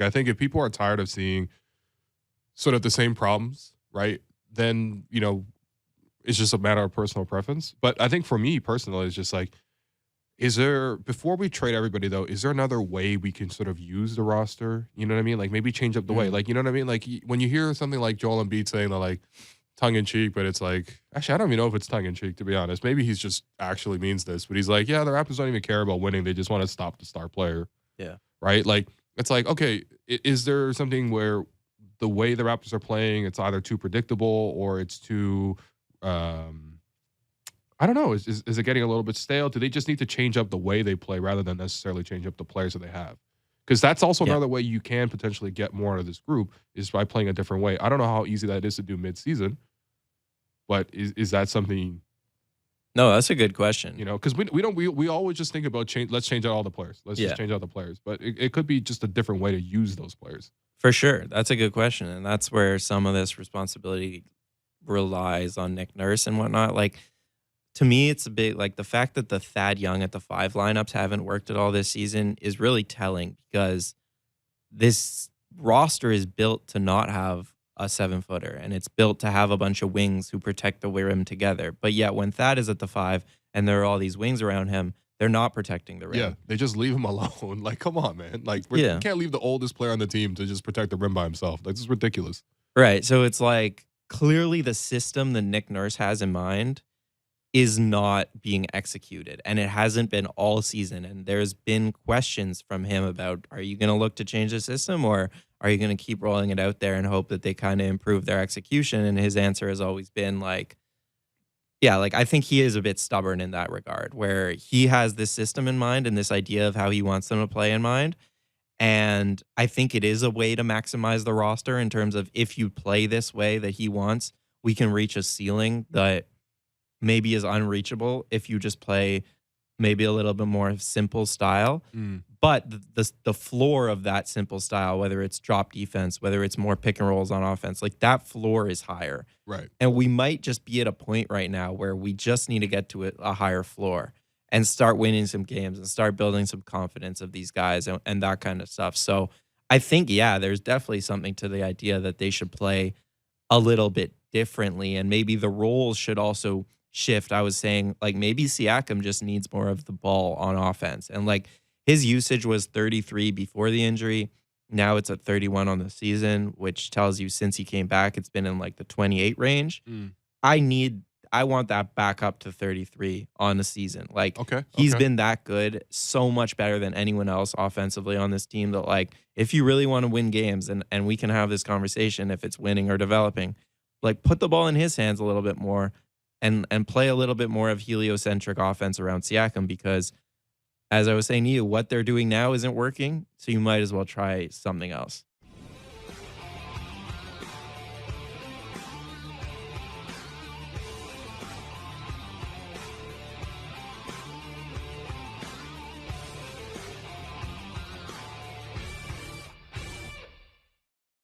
I think if people are tired of seeing sort of the same problems, right, then, it's just a matter of personal preference. But I think for me personally, it's just like, before we trade everybody though, is there another way we can sort of use the roster? You know what I mean? Like maybe change up the way. Mm. Like, you know what I mean? Like when you hear something like Joel Embiid saying that like tongue in cheek, but it's like, actually, I don't even know if it's tongue in cheek, to be honest. Maybe he's just actually means this, but he's like, yeah, the Raptors don't even care about winning. They just want to stop the star player. Yeah. Right. Like, it's like, okay, is there something where the way the Raptors are playing, it's either too predictable or it's too, I don't know. Is it getting a little bit stale? Do they just need to change up the way they play rather than necessarily change up the players that they have? Because that's also Yeah. another way you can potentially get more out of this group is by playing a different way. I don't know how easy that is to do mid-season, but is that something, No, that's a good question. because we always just think about let's change out all the players. Let's Yeah. just change out the players. But it could be just a different way to use those players. For sure. That's a good question. And that's where some of this responsibility relies on Nick Nurse and whatnot. Like, to me, it's a bit like the fact that the Thad Young at the 5 lineups haven't worked at all this season is really telling because this roster is built to not have a 7-footer and it's built to have a bunch of wings who protect the rim together. But yet when Thad is at the 5 and there are all these wings around him, they're not protecting the rim. Yeah, they just leave him alone. Like, come on, man. Like, you can't leave the oldest player on the team to just protect the rim by himself. Like, this is ridiculous. Right. So it's like clearly the system that Nick Nurse has in mind is not being executed. And it hasn't been all season. And there's been questions from him about, are you going to look to change the system or are you going to keep rolling it out there and hope that they kind of improve their execution? And his answer has always been like, yeah, like I think he is a bit stubborn in that regard, where he has this system in mind and this idea of how he wants them to play in mind. And I think it is a way to maximize the roster in terms of if you play this way that he wants, we can reach a ceiling that maybe is unreachable if you just play maybe a little bit more simple style. But the floor of that simple style, whether it's drop defense, whether it's more pick and rolls on offense, like that floor is higher. Right. And we might just be at a point right now where we just need to get to a higher floor and start winning some games and start building some confidence of these guys and that kind of stuff. So I think, yeah, there's definitely something to the idea that they should play a little bit differently. And maybe the roles should also shift. I was saying, like, maybe Siakam just needs more of the ball on offense. And, like, his usage was 33 before the injury. Now it's at 31 on the season, which tells you since he came back, it's been in, like, the 28 range. I want that back up to 33 on the season. Like, he's been that good, so much better than anyone else offensively on this team that, like, if you really want to win games, and we can have this conversation if it's winning or developing, like, put the ball in his hands a little bit more and play a little bit more of heliocentric offense around Siakam because, as I was saying to you, what they're doing now isn't working, so you might as well try something else.